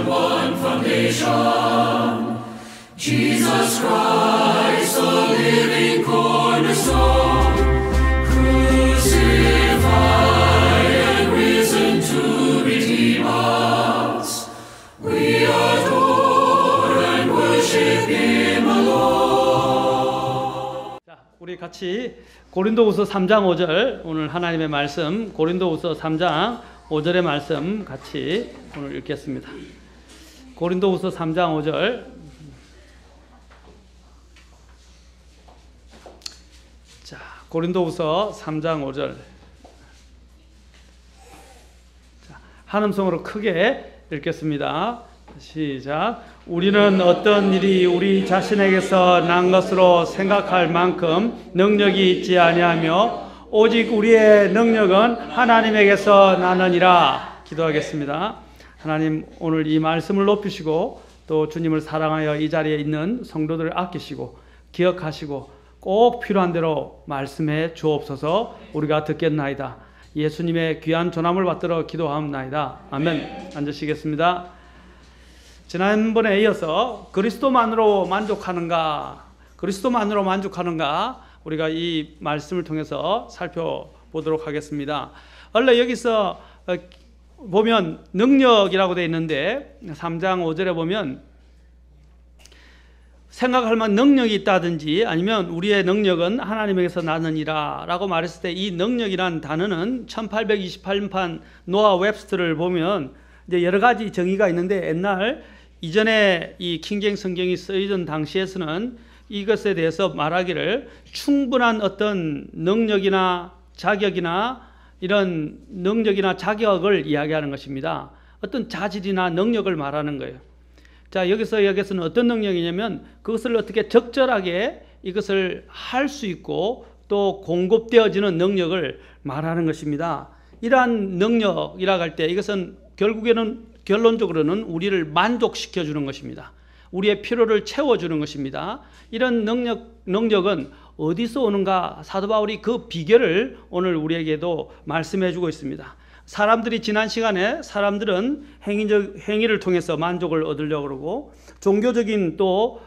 one foundation, Jesus Christ, the living cornerstone, crucified and risen to redeem us. We adore and worship Him alone. 자, 우리 같이 고린도후서 3장 5절 오늘 하나님의 말씀 고린도후서 3장 5절의 말씀 같이 오늘 읽겠습니다. 고린도후서 3장 5절. 자, 고린도후서 3장 5절. 자, 한음성으로 크게 읽겠습니다. 시작. 우리는 어떤 일이 우리 자신에게서 난 것으로 생각할 만큼 능력이 있지 아니하며 오직 우리의 능력은 하나님에게서 나느니라. 기도하겠습니다. 하나님, 오늘 이 말씀을 높이시고 또 주님을 사랑하여 이 자리에 있는 성도들을 아끼시고 기억하시고 꼭 필요한 대로 말씀해 주옵소서. 우리가 듣겠나이다. 예수님의 귀한 전함을 받들어 기도하옵나이다. 아멘. 앉으시겠습니다. 지난번에 이어서 그리스도만으로 만족하는가, 그리스도만으로 만족하는가, 우리가 이 말씀을 통해서 살펴보도록 하겠습니다. 원래 여기서 보면 능력이라고 되어 있는데 3장 5절에 보면 생각할 만한 능력이 있다든지 아니면 우리의 능력은 하나님에게서 나느니라 라고 말했을 때 이 능력이란 단어는 1828년 노아 웹스터를 보면 이제 여러 가지 정의가 있는데 옛날 이전에 이 킹제임스 성경이 쓰이던 당시에서는 이것에 대해서 말하기를 충분한 어떤 능력이나 자격이나 이런 능력이나 자격을 이야기하는 것입니다. 어떤 자질이나 능력을 말하는 거예요. 자, 여기서는 어떤 능력이냐면 그것을 어떻게 적절하게 이것을 할 수 있고 또 공급되어지는 능력을 말하는 것입니다. 이러한 능력이라고 할 때 이것은 결론적으로는 우리를 만족시켜 주는 것입니다. 우리의 필요를 채워주는 것입니다. 이런 능력은 어디서 오는가? 사도 바울이 그 비결을 오늘 우리에게도 말씀해 주고 있습니다. 사람들이 지난 시간에 사람들은 행위를 통해서 만족을 얻으려고 그러고 종교적인 또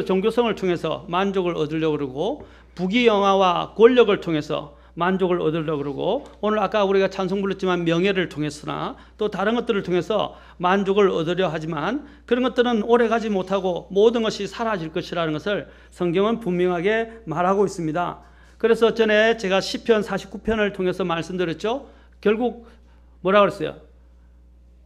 종교성을 통해서 만족을 얻으려고 그러고 부귀영화와 권력을 통해서 만족을 얻으려고 그러고 오늘 아까 우리가 찬송 불렀지만 명예를 통해서나 또 다른 것들을 통해서 만족을 얻으려 하지만 그런 것들은 오래가지 못하고 모든 것이 사라질 것이라는 것을 성경은 분명하게 말하고 있습니다. 그래서 전에 제가 시편 49편을 통해서 말씀드렸죠. 결국 뭐라고 그랬어요?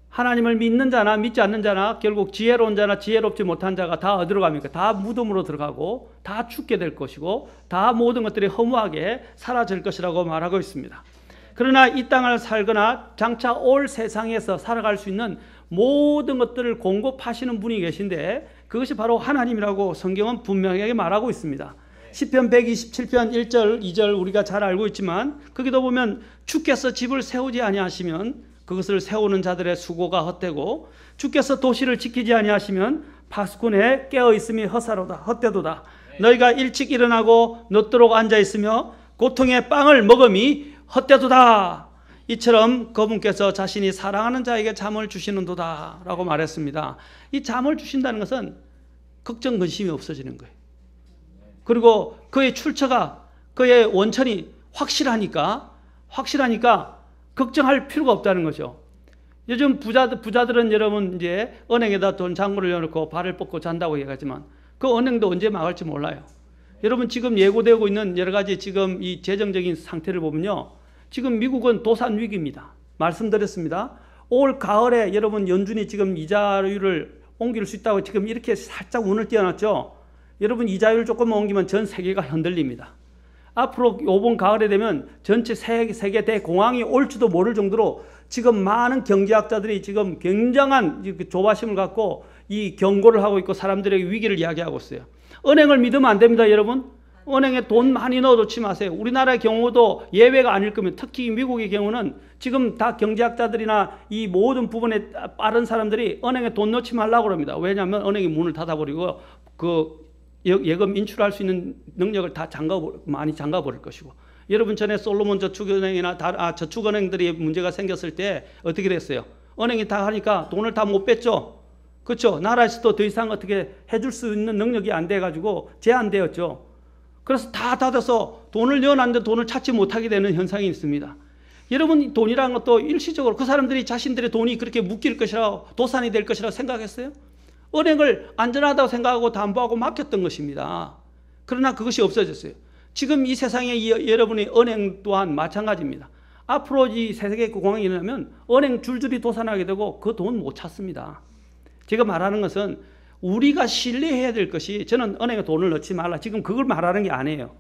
하나님을 믿는 자나 믿지 않는 자나 결국 지혜로운 자나 지혜롭지 못한 자가 다 어디로 갑니까? 다 무덤으로 들어가고 다 죽게 될 것이고 다 모든 것들이 허무하게 사라질 것이라고 말하고 있습니다. 그러나 이 땅을 살거나 장차 올 세상에서 살아갈 수 있는 모든 것들을 공급하시는 분이 계신데 그것이 바로 하나님이라고 성경은 분명하게 말하고 있습니다. 시편 127편 1절 2절 우리가 잘 알고 있지만 거기도 보면 주께서 집을 세우지 아니하시면 그것을 세우는 자들의 수고가 헛되고 주께서 도시를 지키지 아니하시면 파수꾼의 깨어있음이 헛되도다. 너희가 일찍 일어나고 늦도록 앉아있으며 고통의 빵을 먹음이 헛되도다. 이처럼 그분께서 자신이 사랑하는 자에게 잠을 주시는도다 라고 말했습니다. 이 잠을 주신다는 것은 걱정 근심이 없어지는 거예요. 그리고 그의 출처가 그의 원천이 확실하니까 걱정할 필요가 없다는 거죠. 요즘 부자들은 여러분 이제 은행에다 돈 잔고를 넣어놓고 발을 뻗고 잔다고 얘기하지만 그 은행도 언제 망할지 몰라요. 여러분 지금 예고되고 있는 여러 가지 지금 이 재정적인 상태를 보면요. 지금 미국은 도산 위기입니다. 말씀드렸습니다. 올 가을에 여러분 연준이 지금 이자율을 옮길 수 있다고 지금 이렇게 살짝 운을 띄워놨죠. 여러분 이자율 조금만 옮기면 전 세계가 흔들립니다. 앞으로 이번 가을에 되면 전체 세계 대공황이 올지도 모를 정도로 지금 많은 경제학자들이 지금 굉장한 조바심을 갖고 이 경고를 하고 있고 사람들에게 위기를 이야기하고 있어요. 은행을 믿으면 안 됩니다, 여러분. 은행에 돈 많이 넣어놓지 마세요. 우리나라의 경우도 예외가 아닐 겁니다. 특히 미국의 경우는 지금 다 경제학자들이나 이 모든 부분에 빠른 사람들이 은행에 돈 넣지 말라고 합니다. 왜냐하면 은행이 문을 닫아버리고 그 예금 인출할 수 있는 능력을 다 많이 잠가버릴 것이고. 여러분 전에 솔로몬 저축은행이나 저축은행들이 문제가 생겼을 때 어떻게 됐어요? 은행이 다 하니까 돈을 다 못 뺐죠. 그렇죠. 나라에서도 더 이상 어떻게 해줄 수 있는 능력이 안 돼가지고 제한되었죠. 그래서 다 닫아서 돈을 넣어놨는데 돈을 찾지 못하게 되는 현상이 있습니다. 여러분, 돈이라는 것도 일시적으로 그 사람들이 자신들의 돈이 그렇게 묶일 것이라, 도산이 될 것이라고 생각했어요? 은행을 안전하다고 생각하고 담보하고 맡겼던 것입니다. 그러나 그것이 없어졌어요. 지금 이 세상에 여러분의 은행 또한 마찬가지입니다. 앞으로 이 세계 공황이 일어나면 은행 줄줄이 도산하게 되고 그 돈 못 찾습니다. 제가 말하는 것은 우리가 신뢰해야 될 것이, 저는 은행에 돈을 넣지 말라, 지금 그걸 말하는 게 아니에요.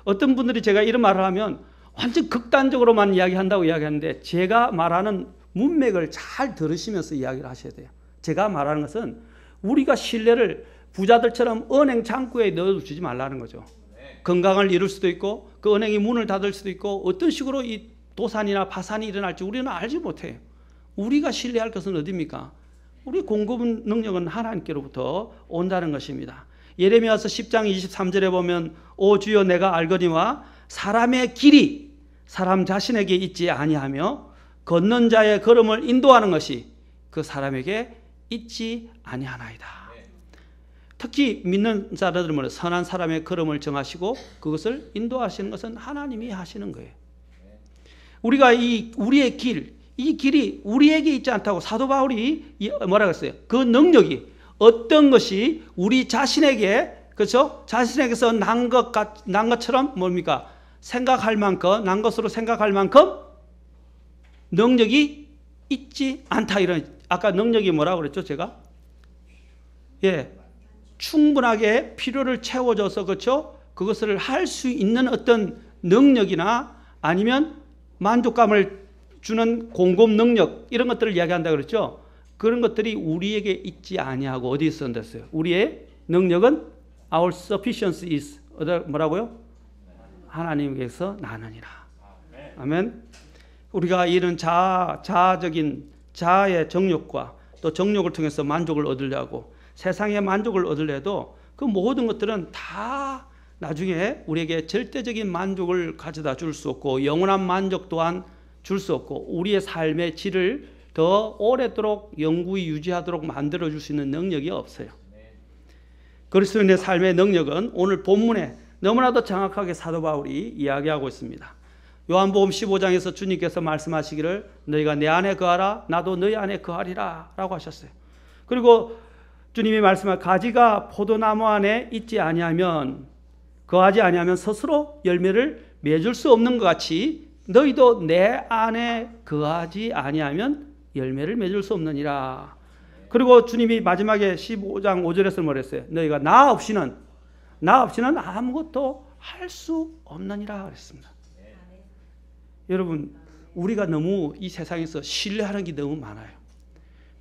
어떤 분들이 제가 이런 말을 하면 완전 극단적으로만 이야기한다고 이야기하는데, 제가 말하는 문맥을 잘 들으시면서 이야기를 하셔야 돼요. 제가 말하는 것은 우리가 신뢰를 부자들처럼 은행 창구에 넣어주지 말라는 거죠. 건강을 잃을 수도 있고 그 은행이 문을 닫을 수도 있고 어떤 식으로 이 도산이나 파산이 일어날지 우리는 알지 못해요. 우리가 신뢰할 것은 어디입니까? 우리 공급 능력은 하나님께로부터 온다는 것입니다. 예레미야서 10장 23절에 보면 오 주여 내가 알거니와 사람의 길이 사람 자신에게 있지 아니하며 걷는 자의 걸음을 인도하는 것이 그 사람에게 있지 아니하나이다. 특히 믿는 자들은 선한 사람의 걸음을 정하시고 그것을 인도하시는 것은 하나님이 하시는 거예요. 우리가 우리의 이 길이 우리에게 있지 않다고 사도 바울이 뭐라고 했어요? 그 능력이 어떤 것이 우리 자신에게, 그렇죠? 자신에게서 난 것처럼 뭡니까? 생각할 만큼, 난 것으로 생각할 만큼 능력이 있지 않다. 이런, 아까 능력이 뭐라고 그랬죠? 제가? 예. 충분하게 필요를 채워줘서, 그렇죠? 그것을 할 수 있는 어떤 능력이나 아니면 만족감을 주는 공급 능력, 이런 것들을 이야기한다 그랬죠. 그런 것들이 우리에게 있지 아니하고 어디에 선댔어요? 우리의 능력은 our sufficiency is 뭐라고요? 하나님께서 나느니라. 아멘. 우리가 이런 자아적인 자아의 정욕과 또 정욕을 통해서 만족을 얻으려고 세상의 만족을 얻으려도 그 모든 것들은 다 나중에 우리에게 절대적인 만족을 가져다 줄 수 없고 영원한 만족 또한 줄 수 없고 우리의 삶의 질을 더 오래도록 영구히 유지하도록 만들어줄 수 있는 능력이 없어요. 그리스도인의 삶의 능력은 오늘 본문에 너무나도 정확하게 사도 바울이 이야기하고 있습니다. 요한복음 15장에서 주님께서 말씀하시기를 너희가 내 안에 거하라 나도 너희 안에 거하리라 라고 하셨어요. 그리고 주님이 말씀한 가지가 포도나무 안에 있지 아니하면 거하지 아니하면 스스로 열매를 맺을 수 없는 것 같이 너희도 내 안에 거하지 아니하면 열매를 맺을 수 없느니라. 그리고 주님이 마지막에 15장 5절에서 뭐랬어요? 너희가 나 없이는 아무것도 할 수 없느니라 그랬습니다. 여러분, 우리가 너무 이 세상에서 신뢰하는 게 너무 많아요.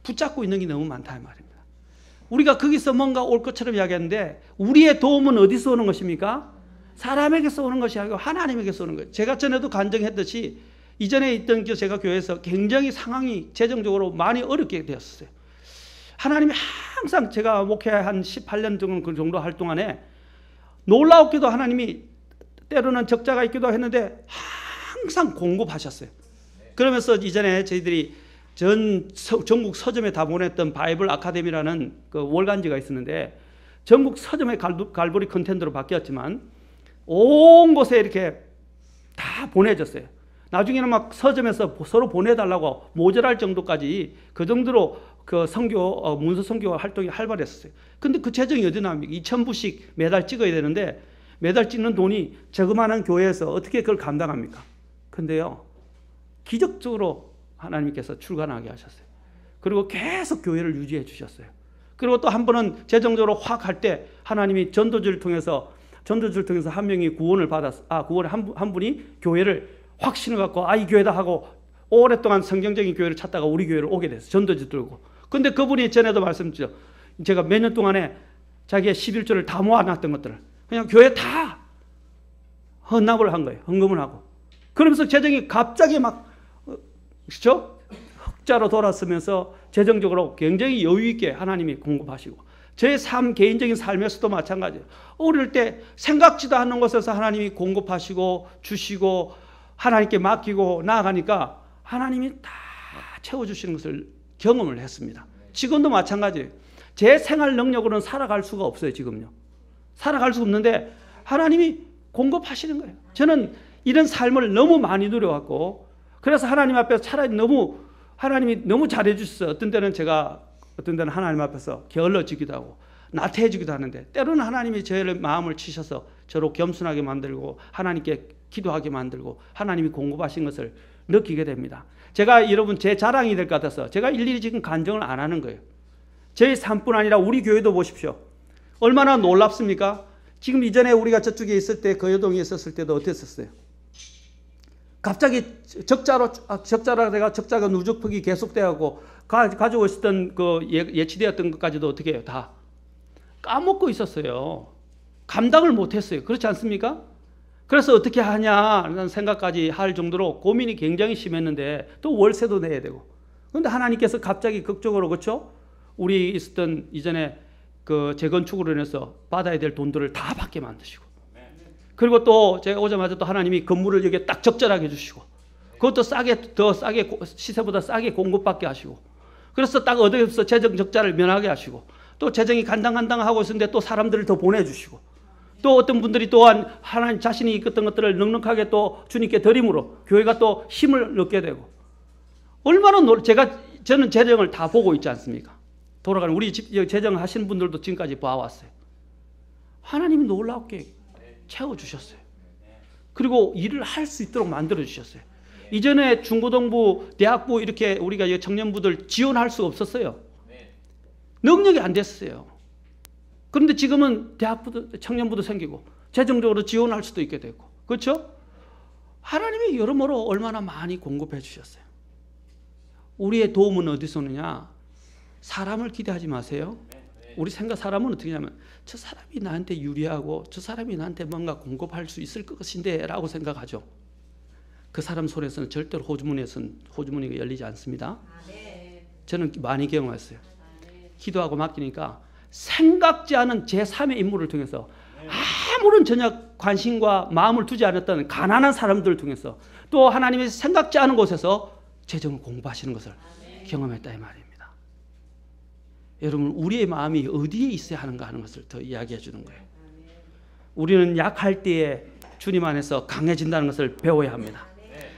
붙잡고 있는 게 너무 많다 이 말입니다. 우리가 거기서 뭔가 올 것처럼 이야기하는데 우리의 도움은 어디서 오는 것입니까? 사람에게서 오는 것이 아니고 하나님에게서 오는 거예요. 제가 전에도 간증했듯이 이전에 있던 제가 교회에서 굉장히 상황이 재정적으로 많이 어렵게 되었어요. 하나님이 항상 제가 목회 한 18년 정도 할 동안에 놀라웠게도 하나님이 때로는 적자가 있기도 했는데 항상 공급하셨어요. 그러면서 이전에 저희들이 전국 서점에 다 보냈던 바이블 아카데미라는 그 월간지가 있었는데 전국 서점의 갈보리 컨텐츠로 바뀌었지만 온 곳에 이렇게 다 보내졌어요. 나중에는 막 서점에서 서로 보내달라고 모자랄 정도까지 그 정도로 그 선교, 문서 선교 활동이 활발했었어요. 근데 그 재정이 어디 나옵니까? 2,000부씩 매달 찍어야 되는데 매달 찍는 돈이 저그마한 교회에서 어떻게 그걸 감당합니까? 근데요, 기적적으로 하나님께서 출간하게 하셨어요. 그리고 계속 교회를 유지해 주셨어요. 그리고 또 한 번은 재정적으로 확 할 때 하나님이 전도지를 통해서 한 명이 구원을 받았어. 구원에 한 분이 교회를 확 신어갖고 이 교회다 하고 오랫동안 성경적인 교회를 찾다가 우리 교회를 오게 됐어요. 전도지 들고. 근데 그분이 전에도 말씀드렸죠. 제가 몇 년 동안에 자기의 11조를 다 모아놨던 것들을 그냥 교회 다 헌납을 한 거예요. 헌금을 하고. 그러면서 재정이 갑자기 막 그렇죠? 흑자로 돌아서면서 재정적으로 굉장히 여유 있게 하나님이 공급하시고 제 개인적인 삶에서도 마찬가지예요. 어릴 때 생각지도 않는 곳에서 하나님이 공급하시고 주시고 하나님께 맡기고 나아가니까 하나님이 다 채워주시는 것을 경험을 했습니다. 지금도 마찬가지예요. 제 생활 능력으로는 살아갈 수가 없어요. 지금요. 살아갈 수 없는데 하나님이 공급하시는 거예요. 저는 이런 삶을 너무 많이 누려왔고, 그래서 하나님 앞에서 차라리 하나님이 너무 잘해 주셨어요. 어떤 때는 하나님 앞에서 게을러지기도 하고 나태해지기도 하는데, 때로는 하나님이 저의 마음을 치셔서 저로 겸손하게 만들고 하나님께 기도하게 만들고 하나님이 공급하신 것을 느끼게 됩니다. 제가 여러분 제 자랑이 될 것 같아서 제가 일일이 지금 간증을 안 하는 거예요. 저희 삶뿐 아니라 우리 교회도 보십시오. 얼마나 놀랍습니까? 지금 이전에 우리가 저쪽에 있을 때, 거여동에 있었을 때도 어땠었어요? 갑자기 적자가 누적폭이 계속되고 가지고 있었던 그 예치되었던 것까지도 어떻게 해요? 다 까먹고 있었어요. 감당을 못했어요. 그렇지 않습니까? 그래서 어떻게 하냐는 생각까지 할 정도로 고민이 굉장히 심했는데, 또 월세도 내야 되고. 그런데 하나님께서 갑자기 극적으로, 그렇죠? 우리 있었던 이전에 그 재건축으로 인해서 받아야 될 돈들을 다 받게 만드시고, 그리고 또 제가 오자마자 또 하나님이 건물을 여기에 딱 적절하게 해주시고, 그것도 더 싸게 시세보다 싸게 공급받게 하시고, 그래서 딱 얻어서 재정 적자를 면하게 하시고, 또 재정이 간당간당하고 있었는데 또 사람들을 더 보내주시고, 또 어떤 분들이 또한 하나님 자신이 이끌었던 것들을 넉넉하게 또 주님께 드림으로 교회가 또 힘을 얻게 되고, 얼마나 저는 재정을 다 보고 있지 않습니까? 돌아가는 우리 집 재정 하시는 분들도 지금까지 봐왔어요. 하나님이 놀랍게 채워주셨어요. 그리고 일을 할 수 있도록 만들어주셨어요. 이전에 중고등부, 대학부 이렇게 우리가 청년부들 지원할 수 없었어요. 능력이 안 됐어요. 그런데 지금은 대학부도 청년부도 생기고 재정적으로 지원할 수도 있게 되고, 그렇죠? 하나님이 여러모로 얼마나 많이 공급해 주셨어요. 우리의 도움은 어디서 오느냐? 사람을 기대하지 마세요. 우리 사람은 어떻게 하냐면, 저 사람이 나한테 유리하고 저 사람이 나한테 뭔가 공급할 수 있을 것인데 라고 생각하죠. 그 사람 손에서는 절대로 호주머니가 열리지 않습니다. 저는 많이 경험했어요. 기도하고 맡기니까 생각지 않은 제3의 인물을 통해서, 아무런 전혀 관심과 마음을 두지 않았던 가난한 사람들을 통해서, 또 하나님이 생각지 않은 곳에서 재정을 공부하시는 것을 경험했다 이 말입니다. 여러분, 우리의 마음이 어디에 있어야 하는가 하는 것을 더 이야기해 주는 거예요. 우리는 약할 때에 주님 안에서 강해진다는 것을 배워야 합니다.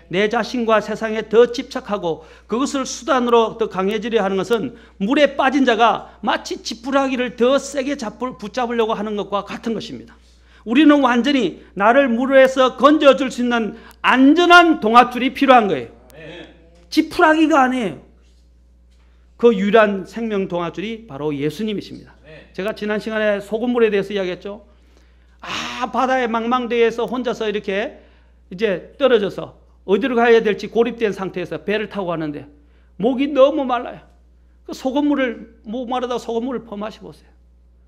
내 자신과 세상에 더 집착하고 그것을 수단으로 더 강해지려 하는 것은 물에 빠진 자가 마치 지푸라기를 더 세게 붙잡으려고 하는 것과 같은 것입니다. 우리는 완전히 나를 물에서 건져줄 수 있는 안전한 동아줄이 필요한 거예요. 지푸라기가 아니에요. 그 유일한 생명 동아줄이 바로 예수님이십니다. 제가 지난 시간에 소금물에 대해서 이야기했죠. 바다의 망망대해에서 혼자서 이렇게 이제 떨어져서 어디로 가야 될지 고립된 상태에서 배를 타고 가는데 목이 너무 말라요. 그 소금물을, 목 마르다 소금물을 퍼마셔 보세요.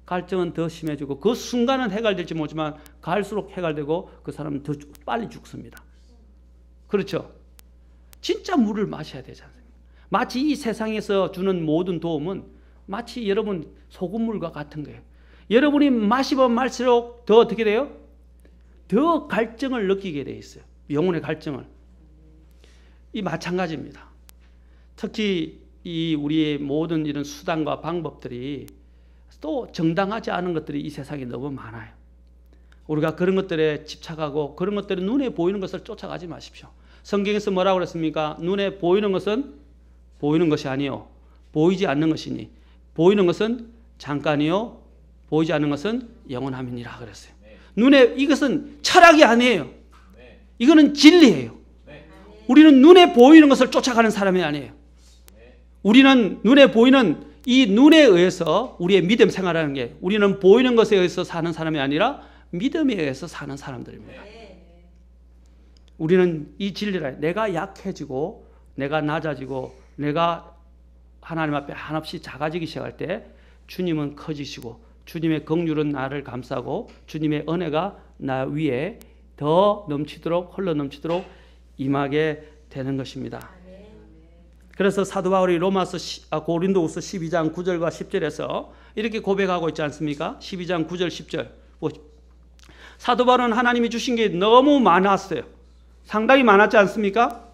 갈증은 더 심해지고, 그 순간은 해갈될지 모르지만 갈수록 해갈되고 그 사람은 더 빨리 죽습니다. 그렇죠? 진짜 물을 마셔야 되지 않습니까? 마치 이 세상에서 주는 모든 도움은 마치 여러분 소금물과 같은 거예요. 여러분이 마시면 마실수록 더 어떻게 돼요? 더 갈증을 느끼게 돼 있어요. 영혼의 갈증을. 이 마찬가지입니다. 특히 이 우리의 모든 이런 수단과 방법들이 또 정당하지 않은 것들이 이 세상에 너무 많아요. 우리가 그런 것들에 집착하고 그런 것들이 눈에 보이는 것을 쫓아가지 마십시오. 성경에서 뭐라고 그랬습니까? 눈에 보이는 것은 보이는 것이 아니요 보이지 않는 것이니, 보이는 것은 잠깐이요 보이지 않는 것은 영원함이니라 그랬어요. 눈에, 이것은 철학이 아니에요. 이거는 진리예요. 우리는 눈에 보이는 것을 쫓아가는 사람이 아니에요. 우리는 눈에 보이는 이 눈에 의해서 우리의 믿음 생활하는 게, 우리는 보이는 것에 의해서 사는 사람이 아니라 믿음에 의해서 사는 사람들입니다. 우리는 이 진리라, 내가 약해지고 내가 낮아지고 내가 하나님 앞에 한없이 작아지기 시작할 때 주님은 커지시고 주님의 긍휼은 나를 감싸고 주님의 은혜가 나 위에 더 넘치도록, 흘러 넘치도록 임하게 되는 것입니다. 그래서 사도 바울이 고린도후서 12장 9절과 10절에서 이렇게 고백하고 있지 않습니까? 12장 9절 10절. 사도 바울은 하나님이 주신 게 너무 많았어요. 상당히 많았지 않습니까?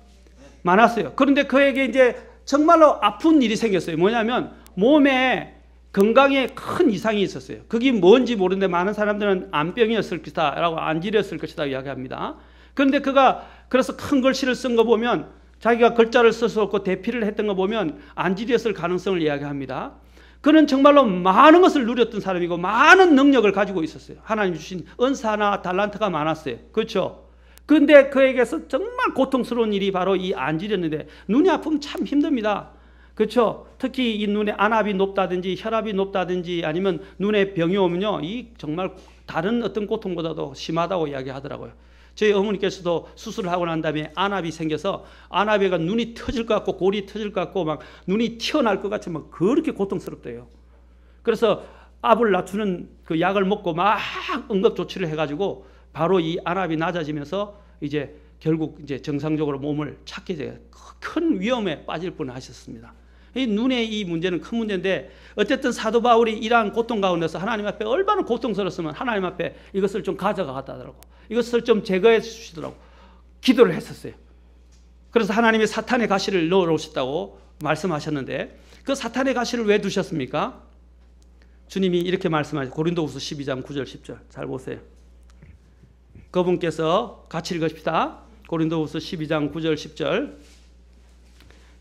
많았어요. 그런데 그에게 이제 정말로 아픈 일이 생겼어요. 뭐냐면 몸에 건강에 큰 이상이 있었어요. 그게 뭔지 모르는데 많은 사람들은 암병이었을 것이다 라고 안질이었을 것이다 이야기합니다. 그런데 그가 그래서 큰 글씨를 쓴 거 보면 자기가 글자를 쓸 수 없고 대피를 했던 거 보면 안질이었을 가능성을 이야기합니다. 그는 정말로 많은 것을 누렸던 사람이고 많은 능력을 가지고 있었어요. 하나님 주신 은사나 달란트가 많았어요. 그렇죠? 그런데 그에게서 정말 고통스러운 일이 바로 이 안질이었는데 눈이 아프면 참 힘듭니다. 그렇죠? 특히 이 눈에 안압이 높다든지 혈압이 높다든지 아니면 눈에 병이 오면요, 이 정말 다른 어떤 고통보다도 심하다고 이야기하더라고요. 저희 어머니께서도 수술을 하고 난 다음에 안압이 생겨서 안압에가 눈이 터질 것 같고 골이 터질 것 같고 막 눈이 튀어나올 것 같이 막 그렇게 고통스럽대요. 그래서 압을 낮추는 그 약을 먹고 막 응급 조치를 해가지고 바로 이 안압이 낮아지면서 이제 결국 이제 정상적으로 몸을 찾게 돼요. 큰 위험에 빠질 뻔하셨습니다. 이 눈의 이 문제는 큰 문제인데 어쨌든 사도 바울이 이러한 고통 가운데서 하나님 앞에 얼마나 고통스러웠으면 하나님 앞에 이것을 좀 가져가더라고. 이것을 좀 제거해 주시더라고. 기도를 했었어요. 그래서 하나님이 사탄의 가시를 넣어놓으셨다고 말씀하셨는데 그 사탄의 가시를 왜 두셨습니까? 주님이 이렇게 말씀하셨어요. 고린도후서 12장 9절 10절 잘 보세요. 그분께서 같이 읽읍시다. 고린도후서 12장 9절 10절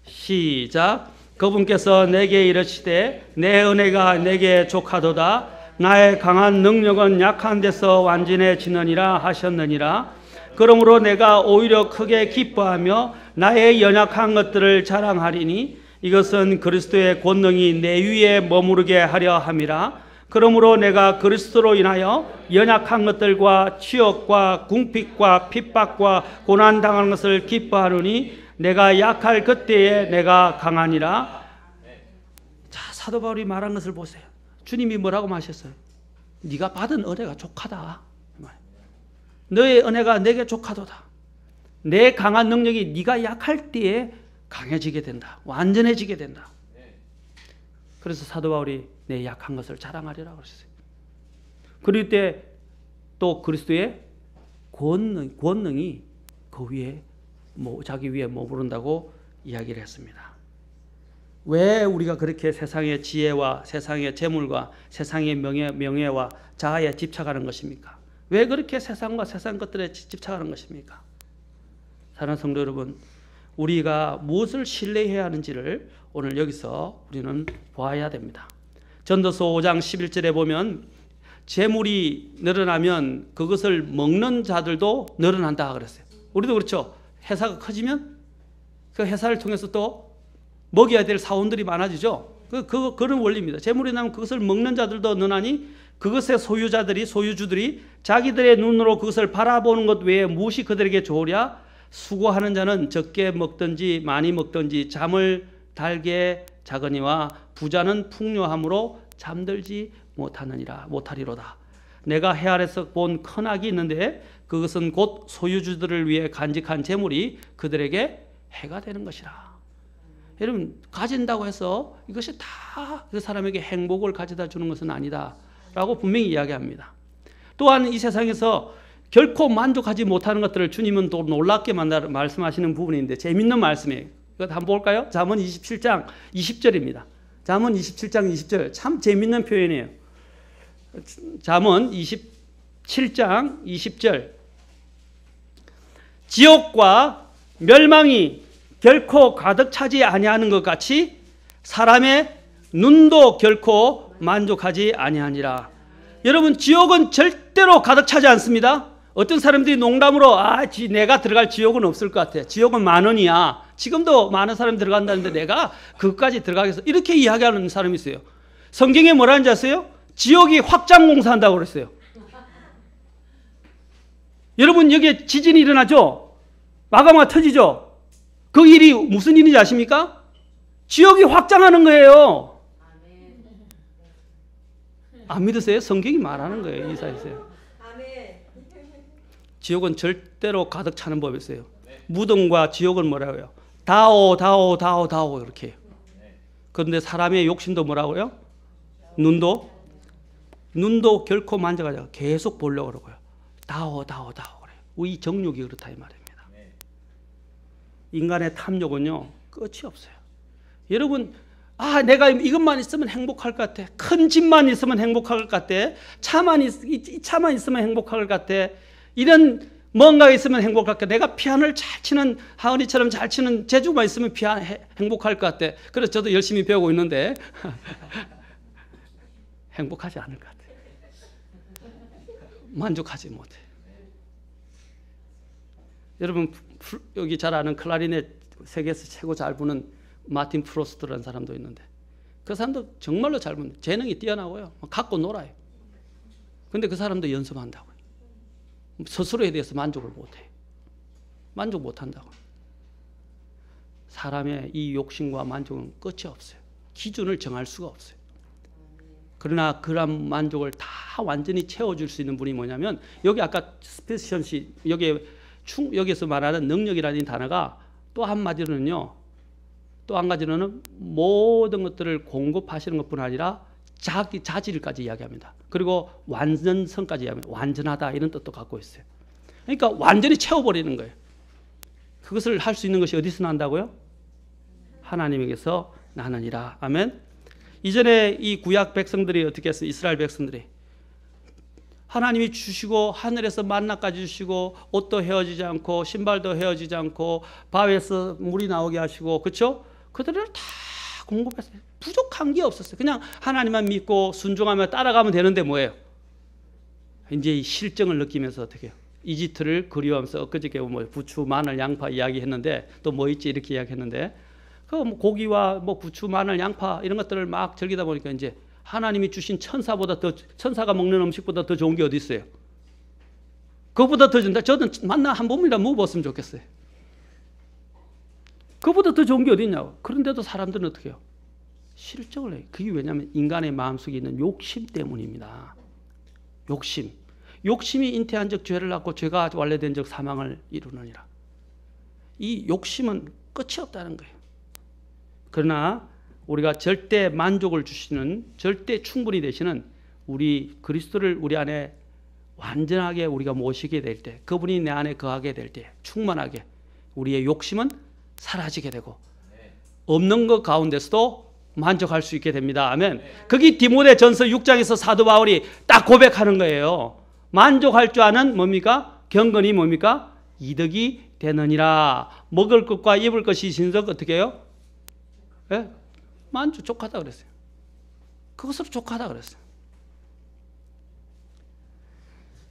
시작. 그분께서 내게 이르시되 내 은혜가 내게 족하도다. 나의 강한 능력은 약한 데서 완전해지느니라 하셨느니라. 그러므로 내가 오히려 크게 기뻐하며 나의 연약한 것들을 자랑하리니 이것은 그리스도의 권능이 내 위에 머무르게 하려 함이라. 그러므로 내가 그리스도로 인하여 연약한 것들과 치욕과 궁핍과 핍박과 고난당하는 것을 기뻐하노니 내가 약할 그때에 내가 강하니라. 자, 사도 바울이 말한 것을 보세요. 주님이 뭐라고 하셨어요? 네가 받은 은혜가 족하다. 너의 은혜가 내게 족하도다. 내 강한 능력이 네가 약할 때에 강해지게 된다. 완전해지게 된다. 그래서 사도 바울이 내 약한 것을 자랑하리라고 그랬어요. 그럴 때 또 그리스도의 권능이 그 위에 자기 위에 머무른다고 이야기를 했습니다. 왜 우리가 그렇게 세상의 지혜와 세상의 재물과 세상의 명예와 자아에 집착하는 것입니까? 왜 그렇게 세상과 세상 것들에 집착하는 것입니까? 사랑하는 성도 여러분, 우리가 무엇을 신뢰해야 하는지를 오늘 여기서 우리는 보아야 됩니다. 전도서 5장 11절에 보면 재물이 늘어나면 그것을 먹는 자들도 늘어난다 그랬어요. 우리도 그렇죠. 회사가 커지면 그 회사를 통해서 또 먹여야 될 사원들이 많아지죠. 그런 원리입니다. 재물이 나면 그것을 먹는 자들도 늘어나니 그것의 소유주들이 자기들의 눈으로 그것을 바라보는 것 외에 무엇이 그들에게 좋으랴? 수고하는 자는 적게 먹든지 많이 먹든지 잠을 달게 자거니와 부자는 풍요함으로 잠들지 못하리로다. 내가 해 아래서 본 큰 악이 있는데 그것은 곧 소유주들을 위해 간직한 재물이 그들에게 해가 되는 것이라. 여러분, 가진다고 해서 이것이 다 그 사람에게 행복을 가져다 주는 것은 아니다 라고 분명히 이야기합니다. 또한 이 세상에서 결코 만족하지 못하는 것들을 주님은 또 놀랍게 말씀하시는 부분인데 재밌는 말씀이에요. 이거 한번 볼까요? 잠언 27장 20절입니다. 잠언 27장 20절 참 재밌는 표현이에요. 잠언 27장 20절 지옥과 멸망이 결코 가득 차지 아니하는 것 같이 사람의 눈도 결코 만족하지 아니하니라. 여러분, 지옥은 절대로 가득 차지 않습니다. 어떤 사람들이 농담으로 내가 들어갈 지옥은 없을 것 같아. 지옥은 10,000원이야. 지금도 많은 사람이 들어간다는데 내가 그것까지 들어가겠어. 이렇게 이야기하는 사람이 있어요. 성경에 뭐라는지 아세요? 지옥이 확장 공사한다고 그랬어요. 여러분, 여기에 지진이 일어나죠? 마그마가 터지죠? 그 일이 무슨 일인지 아십니까? 지옥이 확장하는 거예요. 안 믿으세요? 성경이 말하는 거예요. 이사야서요. 지옥은 절대로 가득 차는 법이 있어요. 무덤과 지옥은 뭐라고요? 다오 이렇게 해요. 그런데 사람의 욕심도 뭐라고요? 눈도 결코 만져가지 않고 계속 보려고 그러고요. 다오 그래요. 이 정욕이 그렇다 이 말입니다. 인간의 탐욕은요 끝이 없어요. 여러분, 내가 이것만 있으면 행복할 것 같아. 큰 집만 있으면 행복할 것 같아. 이 차만 있으면 행복할 것 같아. 이런 뭔가 있으면 행복할 것 같아. 내가 피아노를 잘 치는, 하은이처럼 잘 치는 재주만 있으면 행복할 것 같아. 그래서 저도 열심히 배우고 있는데 행복하지 않을 것 같아. 만족하지 못해. 여러분, 여기 잘 아는 클라리넷 세계에서 최고 잘 부는 마틴 프로스트라는 사람도 있는데, 그 사람도 정말로 잘 부는, 재능이 뛰어나고요. 갖고 놀아요. 근데 그 사람도 연습한다고요. 스스로에 대해서 만족을 못해요. 만족 못한다고요. 사람의 이 욕심과 만족은 끝이 없어요. 기준을 정할 수가 없어요. 그러나 그런 만족을 다 완전히 채워줄 수 있는 분이 뭐냐면, 여기 아까 스피시언시, 여기에서 말하는 능력이라는 단어가 또 한마디로는요, 또 한 가지로는 모든 것들을 공급하시는 것뿐 아니라 자질까지 이야기합니다. 그리고 완전성까지 이야기합니다. 완전하다, 이런 뜻도 갖고 있어요. 그러니까 완전히 채워버리는 거예요. 그것을 할 수 있는 것이 어디서 난다고요? 하나님에게서 나느니라. 아멘. 이전에 이 구약 백성들이 어떻게 했어요? 이스라엘 백성들이 하나님이 주시고 하늘에서 만나까지 주시고 옷도 헤어지지 않고 신발도 헤어지지 않고 바위에서 물이 나오게 하시고, 그렇죠? 그들을 다 공급했어요. 부족한 게 없었어요. 그냥 하나님만 믿고 순종하며 따라가면 되는데 뭐예요? 이제 이 실정을 느끼면서 어떻게 해요? 이집트를 그리워하면서, 엊그저께 뭐 부추, 마늘, 양파 이야기했는데 또 뭐 있지 이렇게 이야기했는데, 그 뭐 고기와 뭐 부추, 마늘, 양파 이런 것들을 막 즐기다 보니까 이제 하나님이 주신 천사가 먹는 음식보다 더 좋은 게 어디 있어요? 그거보다 더 준다. 저는 만나 한 번이라 먹어봤으면 좋겠어요. 그거보다 더 좋은 게 어디 있냐고. 그런데도 사람들은 어떻게 해요? 실정을 해요. 그게 왜냐하면 인간의 마음속에 있는 욕심 때문입니다. 욕심이 잉태한 적 죄를 낳고 죄가 완료된 적 사망을 이루느니라. 이 욕심은 끝이 없다는 거예요. 그러나 우리가 절대 만족을 주시는, 절대 충분히 되시는 우리 그리스도를 우리 안에 완전하게 우리가 모시게 될 때, 그분이 내 안에 거하게 될 때 충만하게 우리의 욕심은 사라지게 되고 없는 것 가운데서도 만족할 수 있게 됩니다. 아멘. 그게 디모데전서 6장에서 사도 바울이 딱 고백하는 거예요. 만족할 줄 아는 뭡니까? 경건이 뭡니까? 이득이 되느니라. 먹을 것과 입을 것이 신석 어떻게 해요? 예? 만족하다 그랬어요. 그것으로 족하다 그랬어요.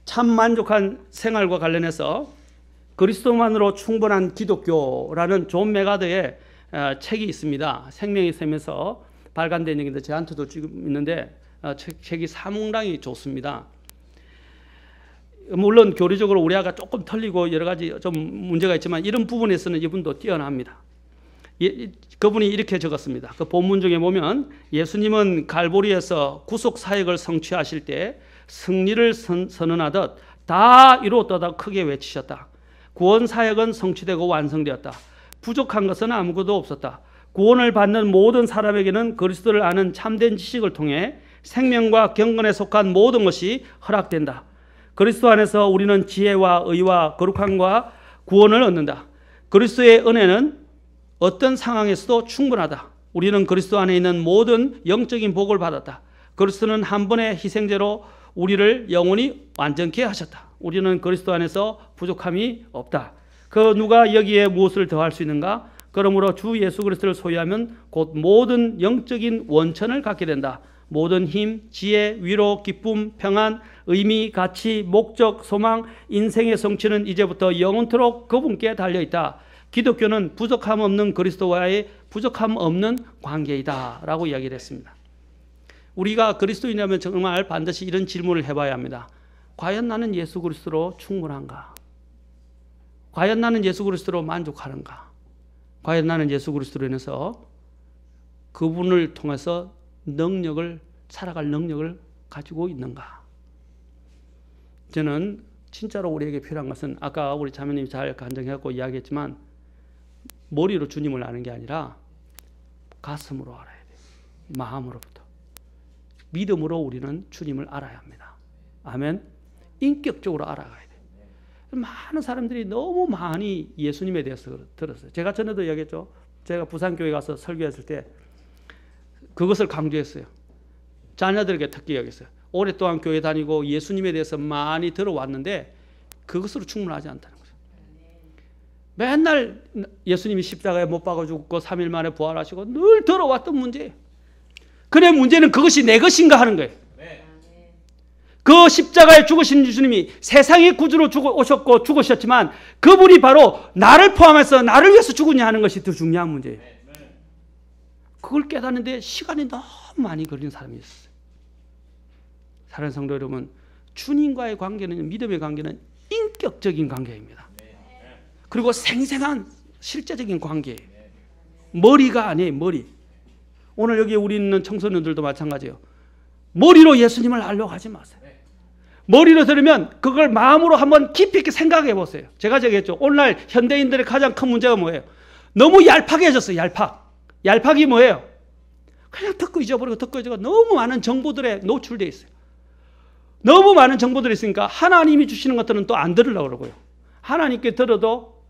참 만족한 생활과 관련해서 그리스도만으로 충분한 기독교라는 존 메가더의 책이 있습니다. 생명의 샘에서 발간된 얘기인데 저한테도 지금 있는데 책이 상당히 좋습니다. 물론 교리적으로 우리가 조금 틀리고 여러 가지 좀 문제가 있지만 이런 부분에서는 이분도 뛰어납니다. 그분이 이렇게 적었습니다. 그 본문 중에 보면 예수님은 갈보리에서 구속 사역을 성취하실 때 승리를 선언하듯 다 이루었다 크게 외치셨다. 구원 사역은 성취되고 완성되었다. 부족한 것은 아무것도 없었다. 구원을 받는 모든 사람에게는 그리스도를 아는 참된 지식을 통해 생명과 경건에 속한 모든 것이 허락된다. 그리스도 안에서 우리는 지혜와 의와 거룩함과 구원을 얻는다. 그리스도의 은혜는 어떤 상황에서도 충분하다. 우리는 그리스도 안에 있는 모든 영적인 복을 받았다. 그리스도는 한 번의 희생제로 우리를 영원히 완전케 하셨다. 우리는 그리스도 안에서 부족함이 없다. 그 누가 여기에 무엇을 더할 수 있는가? 그러므로 주 예수 그리스도를 소유하면 곧 모든 영적인 원천을 갖게 된다. 모든 힘, 지혜, 위로, 기쁨, 평안, 의미, 가치, 목적, 소망, 인생의 성취는 이제부터 영원토록 그분께 달려있다. 기독교는 부족함 없는 그리스도와의 부족함 없는 관계이다 라고 이야기를 했습니다. 우리가 그리스도인이라면 정말 반드시 이런 질문을 해봐야 합니다. 과연 나는 예수 그리스도로 충분한가? 과연 나는 예수 그리스도로 만족하는가? 과연 나는 예수 그리스도로 인해서 그분을 통해서 살아갈 능력을 가지고 있는가? 저는 진짜로 우리에게 필요한 것은 아까 우리 자매님이 잘 간증해갖고 이야기했지만 머리로 주님을 아는 게 아니라 가슴으로 알아야 돼요. 마음으로부터. 믿음으로 우리는 주님을 알아야 합니다. 아멘. 인격적으로 알아가야 돼요. 많은 사람들이 너무 많이 예수님에 대해서 들었어요. 제가 전에도 이야기했죠. 제가 부산교회 가서 설교했을 때 그것을 강조했어요. 자녀들에게 특히 여겼어요. 오랫동안 교회 다니고 예수님에 대해서 많이 들어왔는데 그것으로 충분하지 않다는 거죠. 맨날 예수님이 십자가에 못 박아 죽고 3일 만에 부활하시고 늘 들어왔던 문제예요. 그래, 문제는 그것이 내 것인가 하는 거예요. 그 십자가에 죽으신 예수님이 세상의 구주로 오셨고 죽으셨지만 그분이 바로 나를 포함해서 나를 위해서 죽었냐 하는 것이 더 중요한 문제예요. 그걸 깨닫는데 시간이 너무 많이 걸린 사람이 있었어요. 사랑하는 성도 여러분, 주님과의 관계는, 믿음의 관계는 인격적인 관계입니다. 그리고 생생한 실제적인 관계예요. 머리가 아니에요. 머리. 오늘 여기 우리 있는 청소년들도 마찬가지예요. 머리로 예수님을 알려고 하지 마세요. 머리로 들으면 그걸 마음으로 한번 깊이 있게 생각해 보세요. 제가 얘기했죠. 오늘날 현대인들의 가장 큰 문제가 뭐예요? 너무 얄팍해졌어요. 얄팍이 뭐예요? 그냥 듣고 잊어버리고 듣고 잊어버리고 너무 많은 정보들에 노출되어 있어요. 너무 많은 정보들이 있으니까 하나님이 주시는 것들은 또 안 들으려고 그러고요. 하나님께 들어도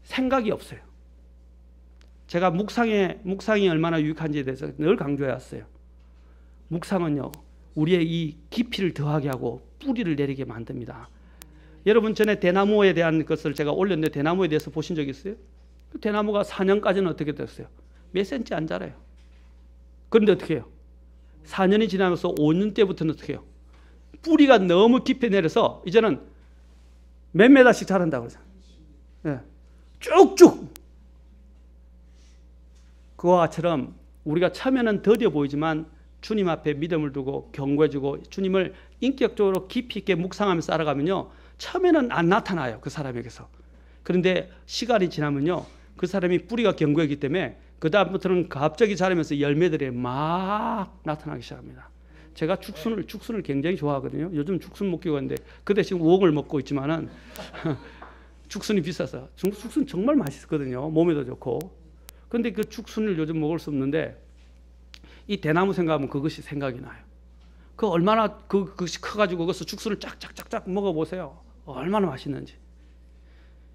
생각이 없어요. 제가 묵상이 얼마나 유익한지에 대해서 늘 강조해 왔어요. 묵상은요, 우리의 이 깊이를 더하게 하고 뿌리를 내리게 만듭니다. 여러분, 전에 대나무에 대한 것을 제가 올렸는데 대나무에 대해서 보신 적 있어요? 그 대나무가 4년까지는 어떻게 됐어요? 몇 센치 안 자라요. 그런데 어떻게 해요? 4년이 지나면서 5년 때부터는 어떻게 해요? 뿌리가 너무 깊이 내려서 이제는 몇 메다씩 자란다고 그러죠. 네. 쭉쭉. 그와 같처럼 우리가 처음에는 더뎌 보이지만 주님 앞에 믿음을 두고 경고해주고 주님을 인격적으로 깊이 있게 묵상하면서 살아가면요, 처음에는 안 나타나요. 그 사람에게서. 그런데 시간이 지나면요, 그 사람이 뿌리가 견고하기 때문에 그 다음부터는 갑자기 자라면서 열매들이 막 나타나기 시작합니다. 제가 죽순을 굉장히 좋아하거든요. 요즘 죽순 먹기가 하는데 그 대신 우엉을 먹고 있지만은 죽순이 비싸서. 죽순 정말 맛있거든요. 몸에도 좋고. 그런데 그 죽순을 요즘 먹을 수 없는데 이 대나무 생각하면 그것이 생각이 나요. 그 얼마나 그것이 커가지고 그것을 죽순을 쫙쫙쫙쫙 먹어보세요. 얼마나 맛있는지.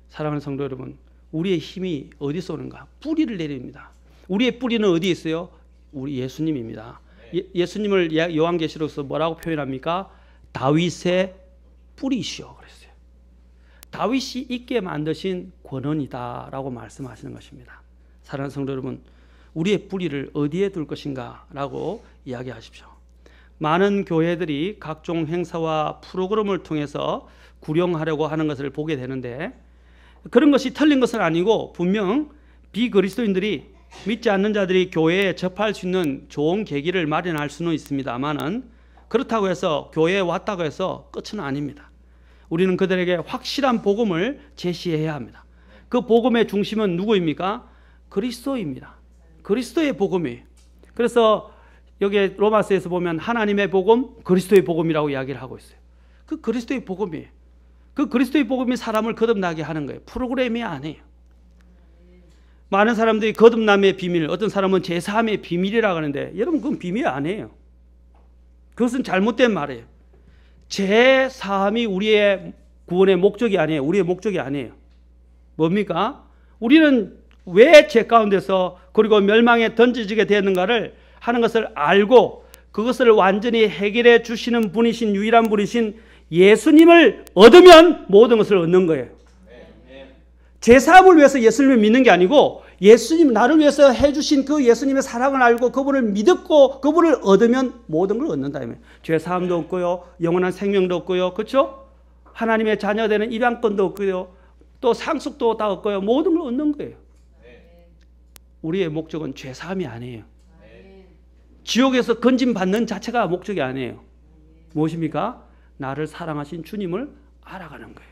사랑하는 성도 여러분, 우리의 힘이 어디서 오는가? 뿌리를 내립니다. 우리의 뿌리는 어디에 있어요? 우리 예수님입니다. 예수님을 요한계시록에서 뭐라고 표현합니까? 다윗의 뿌리시오 그랬어요. 다윗이 있게 만드신 권원이다라고 말씀하시는 것입니다. 사랑하는 성도 여러분, 우리의 뿌리를 어디에 둘 것인가 라고 이야기하십시오. 많은 교회들이 각종 행사와 프로그램을 통해서 구령하려고 하는 것을 보게 되는데 그런 것이 틀린 것은 아니고 분명 비그리스도인들이 믿지 않는 자들이 교회에 접할 수 있는 좋은 계기를 마련할 수는 있습니다만은 그렇다고 해서 교회에 왔다고 해서 끝은 아닙니다. 우리는 그들에게 확실한 복음을 제시해야 합니다. 그 복음의 중심은 누구입니까? 그리스도입니다. 그리스도의 복음이에요. 그래서 여기 로마서에서 보면 하나님의 복음, 그리스도의 복음이라고 이야기를 하고 있어요. 그 그리스도의 복음이에요. 그 그리스도의 복음이 사람을 거듭나게 하는 거예요. 프로그램이 아니에요. 많은 사람들이 거듭남의 비밀, 어떤 사람은 제사함의 비밀이라고 하는데 여러분 그건 비밀이 아니에요. 그것은 잘못된 말이에요. 제사함이 우리의 구원의 목적이 아니에요. 우리의 목적이 아니에요. 뭡니까? 우리는 왜 죄 가운데서 그리고 멸망에 던져지게 되었는가를 하는 것을 알고 그것을 완전히 해결해 주시는 분이신 유일한 분이신 예수님을 얻으면 모든 것을 얻는 거예요. 제사함을 위해서 예수님을 믿는 게 아니고 예수님 나를 위해서 해주신 그 예수님의 사랑을 알고 그분을 믿고 그분을 얻으면 모든 걸 얻는다. 죄사함도 얻고요, 영원한 생명도 얻고요, 그렇죠? 하나님의 자녀되는 입양권도 얻고요, 또 상속도 다 얻고요, 모든 걸 얻는 거예요. 우리의 목적은 죄사함이 아니에요. 지옥에서 건짐받는 자체가 목적이 아니에요. 무엇입니까? 나를 사랑하신 주님을 알아가는 거예요.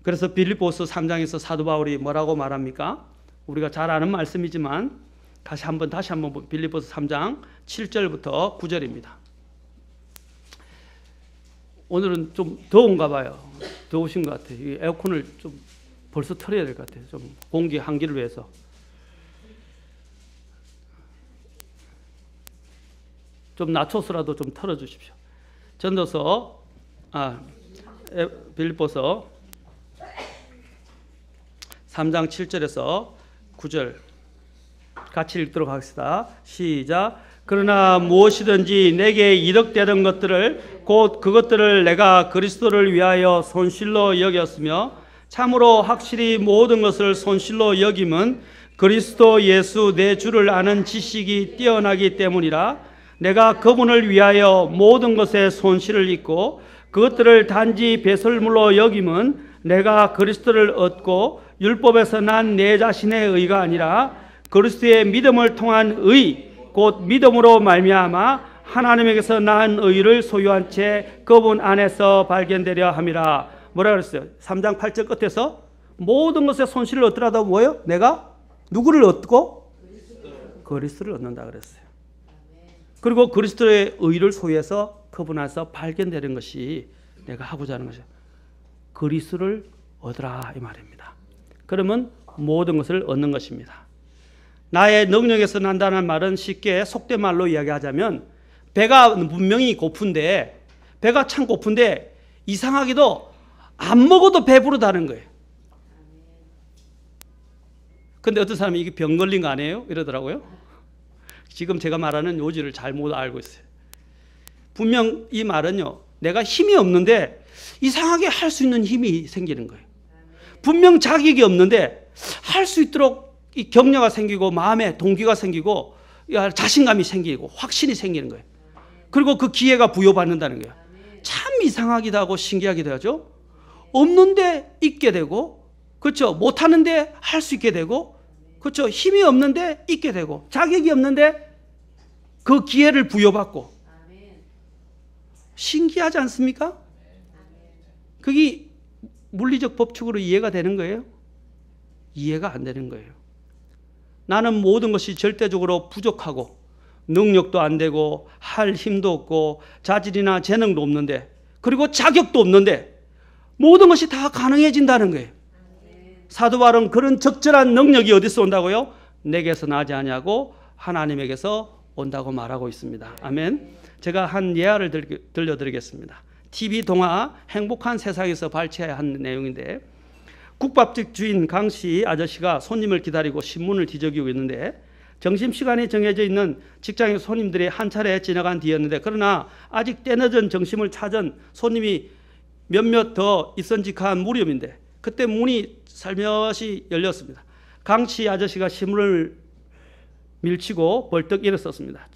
그래서 빌립보서 3장에서 사도 바울이 뭐라고 말합니까? 우리가 잘 아는 말씀이지만 다시 한번 빌립보서 3장 7절부터 9절입니다. 오늘은 좀 더운가 봐요. 더우신 것 같아요. 이 에어컨을 좀 벌써 틀어야 될 것 같아요. 좀 공기 환기를 위해서. 좀 낮춰서라도 좀 틀어주십시오. 전도서 빌립보서 3장 7절에서 9절 같이 읽도록 하겠습니다. 시작. 그러나 무엇이든지 내게 이득되던 것들을 곧 그것들을 내가 그리스도를 위하여 손실로 여겼으며 참으로 확실히 모든 것을 손실로 여김은 그리스도 예수 내 주를 아는 지식이 뛰어나기 때문이라. 내가 그분을 위하여 모든 것에 손실을 입고 그것들을 단지 배설물로 여김은 내가 그리스도를 얻고 율법에서 난 내 자신의 의가 아니라 그리스도의 믿음을 통한 의 곧 믿음으로 말미암아 하나님에게서 난 의를 소유한 채 그분 안에서 발견되려 함이라. 뭐라 그랬어요? 3장 8절 끝에서 모든 것에 손실을 얻더라도 뭐예요? 내가 누구를 얻고? 그리스도를 얻는다 그랬어요. 그리고 그리스도의 의를 소유해서 그분 안에서 발견되는 것이 내가 하고자 하는 것이에요. 그리스도를 얻으라 이 말입니다. 그러면 모든 것을 얻는 것입니다. 나의 능력에서 난다는 말은 쉽게 속된 말로 이야기하자면 배가 분명히 고픈데 배가 참 고픈데 이상하게도 안 먹어도 배부르다는 거예요. 근데 어떤 사람이 이게 병 걸린 거 아니에요? 이러더라고요. 지금 제가 말하는 요지를 잘못 알고 있어요. 분명 이 말은요, 내가 힘이 없는데 이상하게 할 수 있는 힘이 생기는 거예요. 분명 자격이 없는데 할 수 있도록 이 격려가 생기고 마음에 동기가 생기고 자신감이 생기고 확신이 생기는 거예요. 그리고 그 기회가 부여받는다는 거예요. 참 이상하기도 하고 신기하기도 하죠. 없는데 있게 되고, 그렇죠. 못하는데 할 수 있게 되고, 그렇죠. 힘이 없는데 있게 되고, 자격이 없는데 그 기회를 부여받고. 신기하지 않습니까? 그게 물리적 법칙으로 이해가 되는 거예요? 이해가 안 되는 거예요. 나는 모든 것이 절대적으로 부족하고 능력도 안 되고 할 힘도 없고 자질이나 재능도 없는데 그리고 자격도 없는데 모든 것이 다 가능해진다는 거예요. 사도 바울은 그런 적절한 능력이 어디서 온다고요? 내게서 나지 아니하고 하나님에게서 온다고 말하고 있습니다. 아멘. 제가 한 예화를 들려드리겠습니다. TV 동화 행복한 세상에서 발췌한 내용인데 국밥집 주인 강씨 아저씨가 손님을 기다리고 신문을 뒤적이고 있는데 점심시간이 정해져 있는 직장의 손님들이 한 차례 지나간 뒤였는데 그러나 아직 때늦은 점심을 찾은 손님이 몇몇 더 있은직한 무렵인데 그때 문이 살며시 열렸습니다. 강씨 아저씨가 신문을 밀치고 벌떡 일어섰습니다.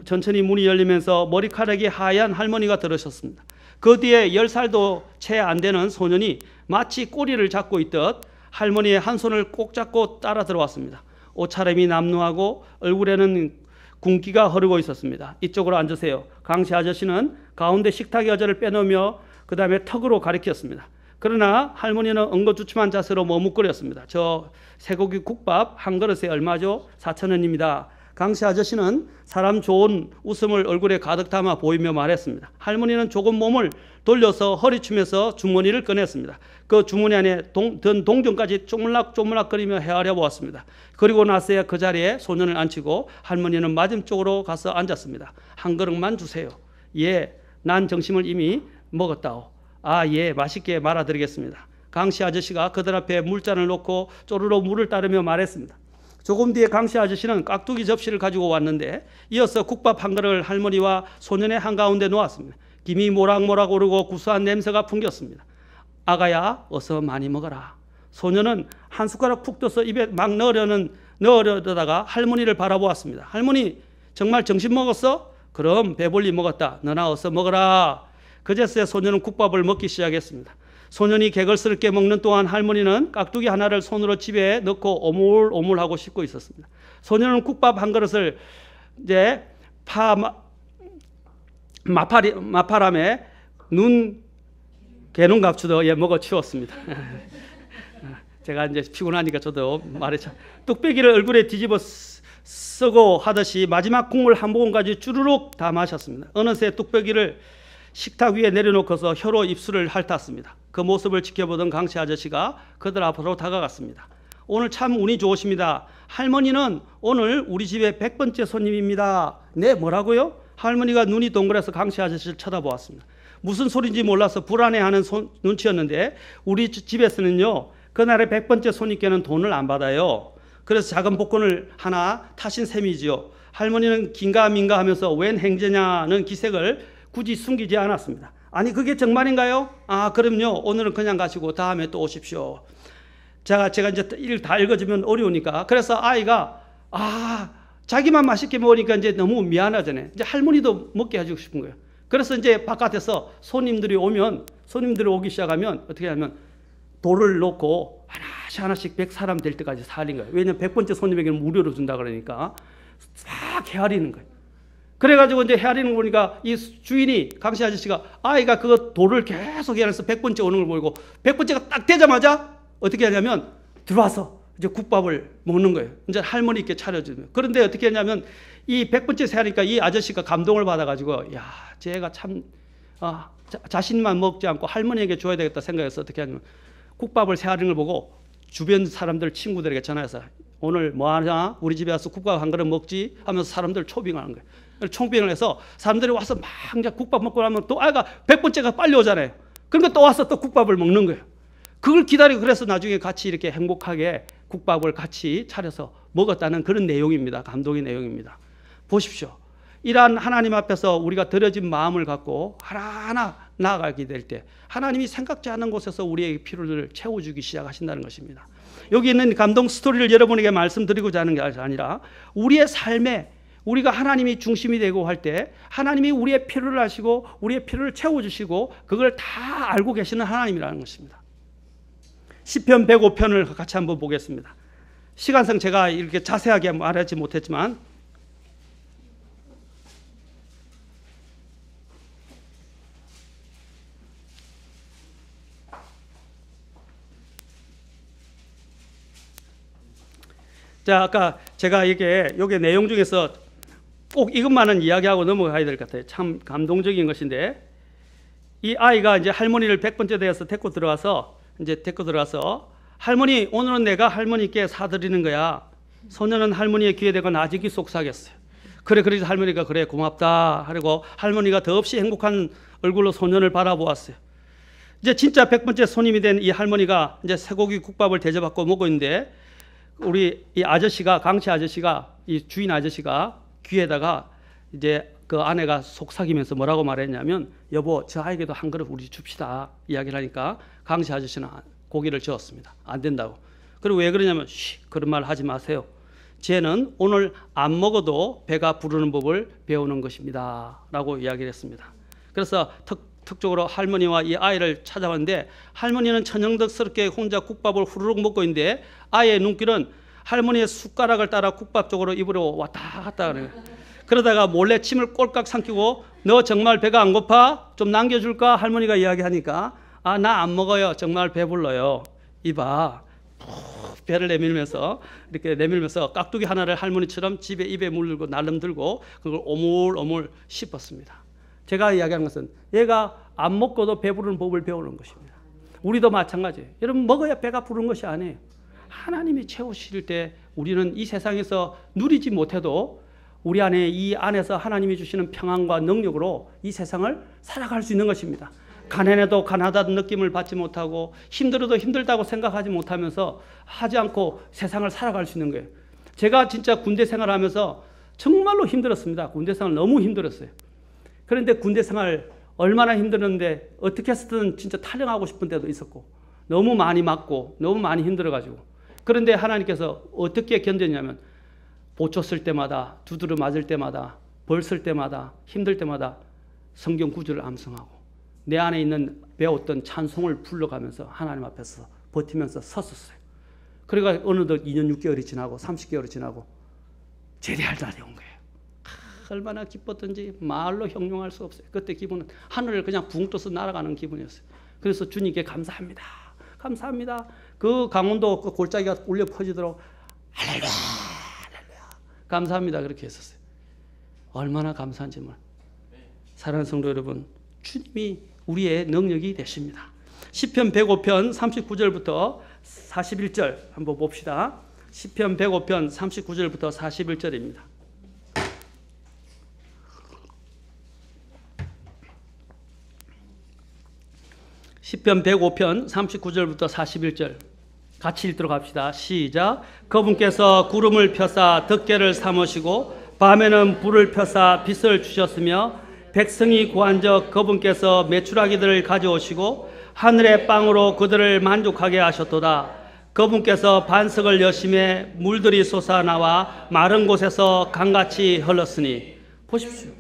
천천히 문이 열리면서 머리카락이 하얀 할머니가 들어섰습니다. 그 뒤에 10살도 채 안 되는 소년이 마치 꼬리를 잡고 있듯 할머니의 한 손을 꼭 잡고 따라 들어왔습니다. 옷차림이 남루하고 얼굴에는 군기가 흐르고 있었습니다. 이쪽으로 앉으세요. 강씨 아저씨는 가운데 식탁 여자를 빼놓으며 그 다음에 턱으로 가리켰습니다. 그러나 할머니는 엉거주춤한 자세로 머뭇거렸습니다. 저 쇠고기 국밥 한 그릇에 얼마죠? 4,000원입니다. 강씨 아저씨는 사람 좋은 웃음을 얼굴에 가득 담아 보이며 말했습니다. 할머니는 조금 몸을 돌려서 허리춤에서 주머니를 꺼냈습니다. 그 주머니 안에 든 동전까지 쪼물락쪼물락거리며 헤아려 보았습니다. 그리고 나서야 그 자리에 소년을 앉히고 할머니는 맞은쪽으로 가서 앉았습니다. 한 그릇만 주세요. 예, 난 점심을 이미 먹었다오. 아, 예, 맛있게 말아드리겠습니다. 강씨 아저씨가 그들 앞에 물잔을 놓고 쪼르르 물을 따르며 말했습니다. 조금 뒤에 강씨 아저씨는 깍두기 접시를 가지고 왔는데 이어서 국밥 한 그릇을 할머니와 소년의 한가운데 놓았습니다. 김이 모락모락 오르고 구수한 냄새가 풍겼습니다. 아가야, 어서 많이 먹어라. 소년은 한 숟가락 푹 떠서 입에 막 넣으려다가 할머니를 바라보았습니다. 할머니, 정말 점심 먹었어? 그럼 배불리 먹었다. 너나 어서 먹어라. 그제서야 소년은 국밥을 먹기 시작했습니다. 소년이 개걸스럽게 먹는 동안 할머니는 깍두기 하나를 손으로 집에 넣고 오물오물하고 씻고 있었습니다. 소년은 국밥 한 그릇을 이제 마파람에 개눈 감추듯 먹어 치웠습니다. 제가 이제 피곤하니까 저도 말했죠. 뚝배기를 얼굴에 뒤집어 쓰고 하듯이 마지막 국물 한 모금까지 주르륵 다 마셨습니다. 어느새 뚝배기를 식탁 위에 내려놓고서 혀로 입술을 핥았습니다. 그 모습을 지켜보던 강씨 아저씨가 그들 앞으로 다가갔습니다. 오늘 참 운이 좋으십니다. 할머니는 오늘 우리 집의 100번째 손님입니다. 네, 뭐라고요? 할머니가 눈이 동그래서 강씨 아저씨를 쳐다보았습니다. 무슨 소리인지 몰라서 불안해하는 눈치였는데 우리 집에서는요, 그날의 100번째 손님께는 돈을 안 받아요. 그래서 작은 복권을 하나 타신 셈이지요. 할머니는 긴가민가 하면서 웬 행제냐는 기색을 굳이 숨기지 않았습니다. 아니 그게 정말인가요? 아 그럼요. 오늘은 그냥 가시고 다음에 또 오십시오. 제가 이제 일 다 읽어주면 어려우니까 그래서 아이가 자기만 맛있게 먹으니까 이제 너무 미안하잖아요. 이제 할머니도 먹게 해주고 싶은 거예요. 그래서 이제 바깥에서 손님들이 오기 시작하면 어떻게 하면 돌을 놓고 하나씩 100사람 될 때까지 살린 거예요. 왜냐면 100번째 손님에게는 무료로 준다 그러니까 막 헤아리는 거예요. 그래가지고 이제 헤아리는 거 보니까 이 주인이 강씨 아저씨가 아이가 그 돌을 계속 헤아려서 100번째 오는 걸 보고 100번째가 딱 되자마자 어떻게 하냐면 들어와서 이제 국밥을 먹는 거예요. 이제 할머니께 차려주면. 그런데 어떻게 하냐면 이 100번째 세하니까 이 아저씨가 감동을 받아가지고 야, 쟤가 참 자신만 먹지 않고 할머니에게 줘야 되겠다 생각해서 어떻게 하냐면 국밥을 세하는 걸 보고 주변 사람들 친구들에게 전화해서 오늘 뭐 하냐? 우리 집에 와서 국밥 한 그릇 먹지? 하면서 사람들 초빙하는 거예요. 총빙을 해서 사람들이 와서 막 이제 국밥 먹고 나면 또 아이가 100번째가 빨리 오잖아요. 그러니까 또 와서 또 국밥을 먹는 거예요. 그걸 기다리고 그래서 나중에 같이 이렇게 행복하게 국밥을 같이 차려서 먹었다는 그런 내용입니다. 감동의 내용입니다. 보십시오. 이러한 하나님 앞에서 우리가 드려진 마음을 갖고 하나하나 나아가게 될 때 하나님이 생각지 않은 곳에서 우리의 필요를 채워주기 시작하신다는 것입니다. 여기 있는 감동 스토리를 여러분에게 말씀드리고자 하는 게 아니라 우리의 삶에 우리가 하나님이 중심이 되고 할 때 하나님이 우리의 필요를 아시고 우리의 필요를 채워주시고 그걸 다 알고 계시는 하나님이라는 것입니다. 시편 105편을 같이 한번 보겠습니다. 시간상 제가 이렇게 자세하게 말하지 못했지만 자, 아까 제가 이게 내용 중에서 꼭 이것만은 이야기하고 넘어가야 될 것 같아요. 참 감동적인 것인데 이 아이가 이제 할머니를 100번째 되어서 데리고 들어와서 할머니 오늘은 내가 할머니께 사드리는 거야. 소년은 할머니의 귀에 대고 나직이 속삭였어요. 그래서 할머니가 그래 고맙다 하고 할머니가 더없이 행복한 얼굴로 소년을 바라보았어요. 이제 진짜 100번째 손님이 된 이 할머니가 이제 쇠고기 국밥을 대접받고 먹고 있는데 우리 이 아저씨가 강씨 아저씨가 이 주인 아저씨가 귀에다가 이제 그 아내가 속삭이면서 뭐라고 말했냐면 여보 저 아이에게도 한 그릇 우리 줍시다 이야기를 하니까 강씨 아저씨는 고개를 저었습니다. 안 된다고. 그리고 왜 그러냐면 그런 말 하지 마세요. 쟤는 오늘 안 먹어도 배가 부르는 법을 배우는 것입니다 라고 이야기를 했습니다. 그래서 특적으로 할머니와 이 아이를 찾아왔는데 할머니는 천연덕스럽게 혼자 국밥을 후루룩 먹고 있는데 아이의 눈길은 할머니의 숟가락을 따라 국밥 쪽으로 입으로 왔다 갔다 그래요. 그러다가 몰래 침을 꼴깍 삼키고 너 정말 배가 안 고파? 좀 남겨줄까? 할머니가 이야기하니까 나 안 먹어요. 정말 배불러요. 이봐. 배를 내밀면서 이렇게 내밀면서 깍두기 하나를 할머니처럼 입에 물고 날름 들고 그걸 오물오물 씹었습니다. 제가 이야기하는 것은 얘가 안 먹고도 배부르는 법을 배우는 것입니다. 우리도 마찬가지예요. 여러분 먹어야 배가 부른 것이 아니에요. 하나님이 채우실 때 우리는 이 세상에서 누리지 못해도 우리 안에 이 안에서 하나님이 주시는 평안과 능력으로 이 세상을 살아갈 수 있는 것입니다. 가난해도 가난하다는 느낌을 받지 못하고 힘들어도 힘들다고 생각하지 못하면서 하지 않고 세상을 살아갈 수 있는 거예요. 제가 진짜 군대 생활하면서 정말로 힘들었습니다. 군대 생활 너무 힘들었어요. 그런데 군대 생활 얼마나 힘들었는데 어떻게 해서든 진짜 탈영하고 싶은 때도 있었고 너무 많이 맞고 너무 많이 힘들어가지고 그런데 하나님께서 어떻게 견뎠냐면 보초 쓸 때마다 두드려 맞을 때마다 벌 쓸 때마다 힘들 때마다 성경 구절을 암송하고 내 안에 있는 배웠던 찬송을 불러가면서 하나님 앞에서 버티면서 섰었어요. 그러니까 어느덧 2년 6개월이 지나고 30개월이 지나고 제대할 날이 온 거예요. 얼마나 기뻤던지 말로 형용할 수 없어요. 그때 기분은 하늘을 그냥 붕 떠서 날아가는 기분이었어요. 그래서 주님께 감사합니다. 감사합니다. 그 강원도 그 골짜기가 울려 퍼지도록 할렐루야, 할렐루야. 감사합니다. 그렇게 했었어요. 얼마나 감사한지 몰라요. 사랑하는 성도 여러분, 주님이 우리의 능력이 되십니다. 시편 105편 39절부터 41절 한번 봅시다. 시편 105편 39절부터 41절입니다. 시편 105편 39절부터 41절 같이 읽도록 합시다. 시작. 그분께서 구름을 펴사 덮개를 삼으시고 밤에는 불을 펴사 빛을 주셨으며 백성이 구한적 그분께서 메추라기들을 가져오시고 하늘의 빵으로 그들을 만족하게 하셨도다. 그분께서 반석을 여심해 물들이 솟아나와 마른 곳에서 강같이 흘렀으니. 보십시오.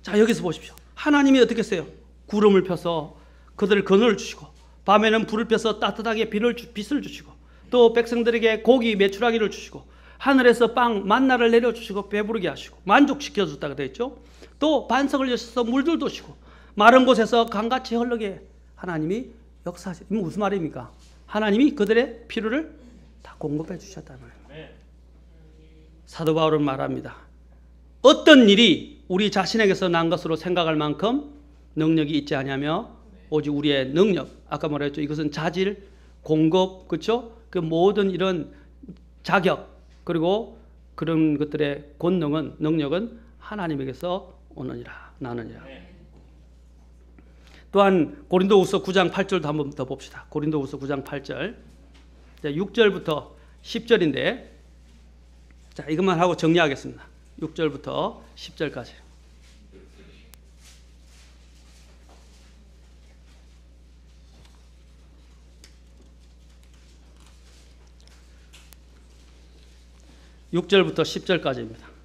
자, 여기서 보십시오. 하나님이 어떻게 했어요? 구름을 펴서 그들을 그늘을 주시고 밤에는 불을 펴서 따뜻하게 빛을 주시고 또 백성들에게 고기 메추라기를 주시고 하늘에서 빵 만나를 내려주시고 배부르게 하시고 만족시켜줬다고 되어 있죠. 또 반석을 여셔서 물들도 주시고 마른 곳에서 강같이 흐르게 하나님이 역사하시고. 무슨 말입니까? 하나님이 그들의 필요를 다 공급해 주셨다는 말입니다. 사도 바울은 말합니다. 어떤 일이 우리 자신에게서 난 것으로 생각할 만큼 능력이 있지 않냐며 오직 우리의 능력, 아까 말했죠. 이것은 자질, 공급, 그렇죠? 그 모든 이런 자격 그리고 그런 것들의 능력은 하나님에게서 오느니라, 나느니라. 또한 고린도후서 9장 8절도 한번 더 봅시다. 고린도후서 9장 8절. 6절부터 10절인데 자, 이것만 하고 정리하겠습니다. 6절부터 10절까지. (6절부터) (10절까지입니다)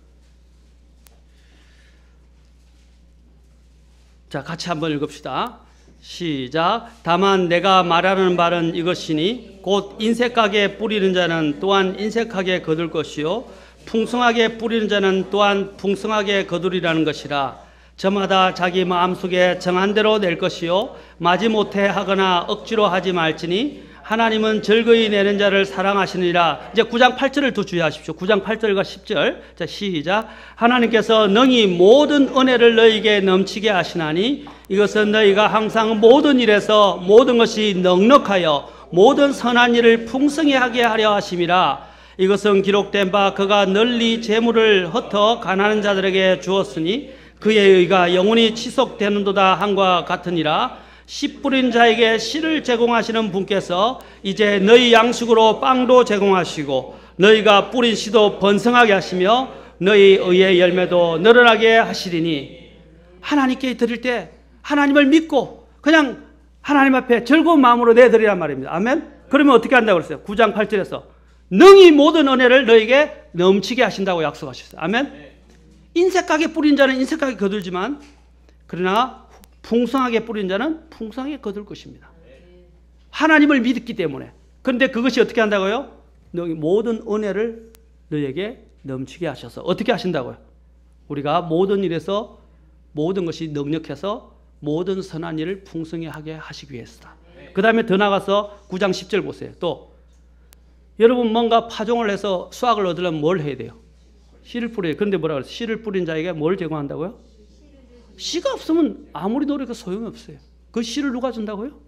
자, 같이 한번 읽읍시다. 시작. 다만 내가 말하는 바는 이것이니 곧 인색하게 뿌리는 자는 또한 인색하게 거둘 것이요 풍성하게 뿌리는 자는 또한 풍성하게 거두리라는 것이라. 저마다 자기 마음속에 정한 대로 낼 것이요 마지못해 하거나 억지로 하지 말지니 하나님은 즐거이 내는 자를 사랑하시느니라. 이제 9장 8절을 더 주의하십시오. 9장 8절과 10절. 자, 시작. 하나님께서 능히 모든 은혜를 너희에게 넘치게 하시나니 이것은 너희가 항상 모든 일에서 모든 것이 넉넉하여 모든 선한 일을 풍성히 하게 하려 하심이라. 이것은 기록된 바 그가 널리 재물을 흩어 가난한 자들에게 주었으니 그의 의가 영원히 지속되는도다 한과 같으니라. 씨 뿌린 자에게 씨를 제공하시는 분께서 이제 너희 양식으로 빵도 제공하시고 너희가 뿌린 씨도 번성하게 하시며 너희 의의 열매도 늘어나게 하시리니. 하나님께 드릴 때 하나님을 믿고 그냥 하나님 앞에 즐거운 마음으로 내드리란 말입니다. 아멘. 그러면 어떻게 한다고 그랬어요? 9장 8절에서 능히 모든 은혜를 너희에게 넘치게 하신다고 약속하셨어요. 아멘. 인색하게 뿌린 자는 인색하게 거둘지만 그러나 풍성하게 뿌린 자는 풍성하게 거둘 것입니다. 하나님을 믿기 때문에. 그런데 그것이 어떻게 한다고요? 너희 모든 은혜를 너희에게 넘치게 하셔서. 어떻게 하신다고요? 우리가 모든 일에서 모든 것이 넉넉해서 모든 선한 일을 풍성히 하게 하시기 위해서다. 그 다음에 더 나가서 9장 10절 보세요. 또 여러분 뭔가 파종을 해서 수확을 얻으려면 뭘 해야 돼요? 씨를 뿌려요. 그런데 뭐라고 그랬어요? 씨를 뿌린 자에게 뭘 제공한다고요? 씨가 없으면 아무리 노력해도 소용이 없어요. 그 씨를 누가 준다고요?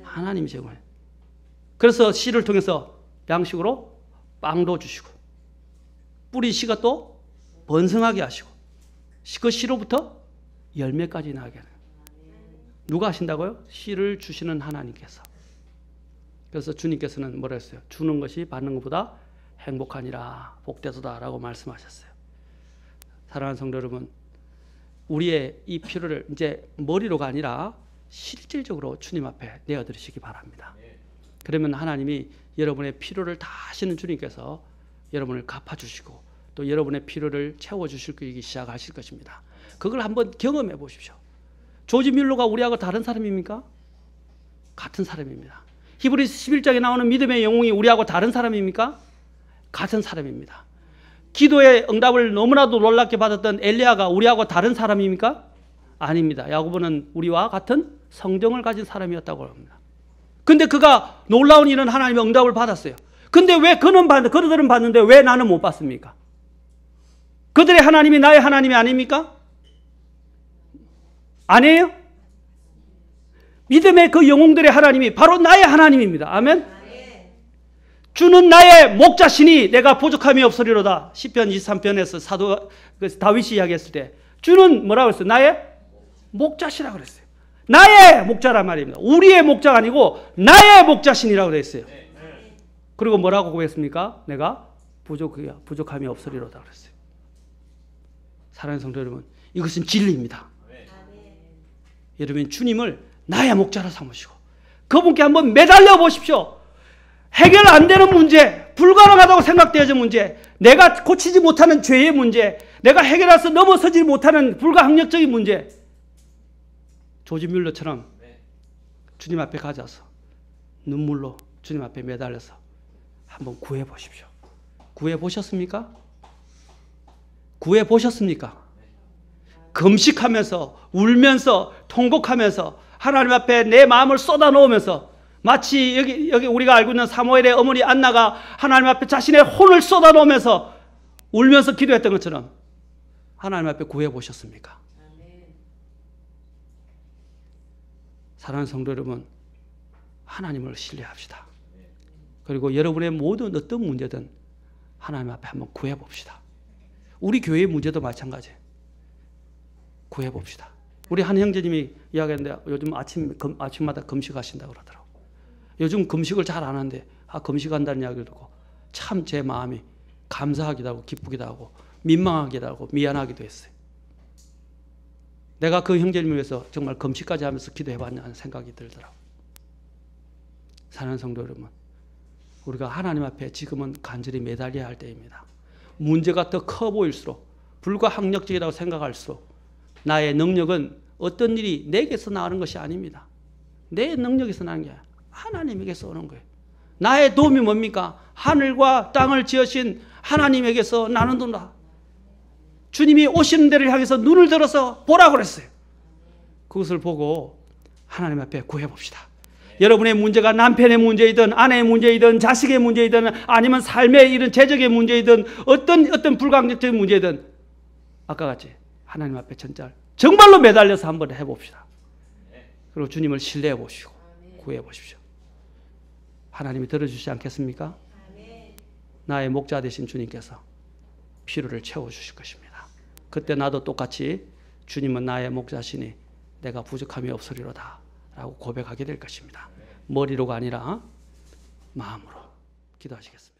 하나님이 제공해요. 그래서 씨를 통해서 양식으로 빵도 주시고 뿌린 씨가 또 번성하게 하시고 그 씨로부터 열매까지 나게 해요. 누가 하신다고요? 씨를 주시는 하나님께서. 그래서 주님께서는 뭐라 했어요? 주는 것이 받는 것보다 행복하니라 복되도다라고 말씀하셨어요. 사랑하는 성도 여러분, 우리의 이 필요를 이제 머리로가 아니라 실질적으로 주님 앞에 내어드리시기 바랍니다. 그러면 하나님이 여러분의 필요를 다 하시는 주님께서 여러분을 갚아주시고 또 여러분의 필요를 채워주시기 시작하실 것입니다. 그걸 한번 경험해 보십시오. 조지 뮬러가 우리하고 다른 사람입니까? 같은 사람입니다. 히브리서 11장에 나오는 믿음의 영웅이 우리하고 다른 사람입니까? 같은 사람입니다. 기도의 응답을 너무나도 놀랍게 받았던 엘리야가 우리하고 다른 사람입니까? 아닙니다. 야고보는 우리와 같은 성정을 가진 사람이었다고 합니다. 근데 그가 놀라운 일은 하나님의 응답을 받았어요. 근데 왜 그들은 받는데 왜 나는 못 받습니까? 그들의 하나님이 나의 하나님이 아닙니까? 아니에요? 믿음의 그 영웅들의 하나님이 바로 나의 하나님입니다. 아멘? 주는 나의 목자시니 내가 부족함이 없으리로다. 시편 23편에서 사도 다윗이 이야기했을 때 주는 뭐라고 했어요? 나의 목자시라고 그랬어요. 나의 목자란 말입니다. 우리의 목자가 아니고 나의 목자신이라고 되어 있어요. 그리고 뭐라고 고백했습니까? 내가 부족함이 없으리로다 그랬어요. 사랑하는 성도 여러분, 이것은 진리입니다. 여러분, 주님을 나의 목자로 삼으시고 그분께 한번 매달려 보십시오. 해결 안 되는 문제, 불가능하다고 생각되어진 문제, 내가 고치지 못하는 죄의 문제, 내가 해결해서 넘어서지 못하는 불가항력적인 문제, 조지 뮬러처럼 주님 앞에 가져서 눈물로 주님 앞에 매달려서 한번 구해 보십시오. 구해 보셨습니까? 구해 보셨습니까? 금식하면서 울면서 통곡하면서 하나님 앞에 내 마음을 쏟아 놓으면서 마치 여기 우리가 알고 있는 사무엘의 어머니 안나가 하나님 앞에 자신의 혼을 쏟아 놓으면서 울면서 기도했던 것처럼 하나님 앞에 구해 보셨습니까? 사랑하는 성도 여러분, 하나님을 신뢰합시다. 그리고 여러분의 모든 어떤 문제든 하나님 앞에 한번 구해 봅시다. 우리 교회의 문제도 마찬가지예요. 구해 봅시다. 우리 한 형제님이 이야기했는데 요즘 아침마다 금식하신다고 그러더라고요. 요즘 금식을 잘 안 하는데 금식한다는 이야기를 듣고 참 제 마음이 감사하기도 하고 기쁘기도 하고 민망하기도 하고 미안하기도 했어요. 내가 그 형제님을 위해서 정말 금식까지 하면서 기도해봤냐는 생각이 들더라고요. 사랑하는 성도 여러분, 우리가 하나님 앞에 지금은 간절히 매달려야 할 때입니다. 문제가 더 커 보일수록 불가항력적이라고 생각할수록 나의 능력은 어떤 일이 내게서 나오는 것이 아닙니다. 내 능력에서 나는 게 아니라 하나님에게서 오는 거예요. 나의 도움이 뭡니까? 하늘과 땅을 지으신 하나님에게서 나는 돈다. 주님이 오시는 데를 향해서 눈을 들어서 보라고 그랬어요. 그것을 보고 하나님 앞에 구해봅시다. 여러분의 문제가 남편의 문제이든 아내의 문제이든 자식의 문제이든 아니면 삶의 이런 재정의 문제이든 어떤 불가항력적인 문제이든 아까 같이 하나님 앞에 정말로 매달려서 한번 해봅시다. 그리고 주님을 신뢰해 보시고 구해 보십시오. 하나님이 들어주시지 않겠습니까? 나의 목자 되신 주님께서 필요를 채워주실 것입니다. 그때 나도 똑같이 주님은 나의 목자시니 내가 부족함이 없으리로다 라고 고백하게 될 것입니다. 머리로가 아니라 마음으로 기도하시겠습니다.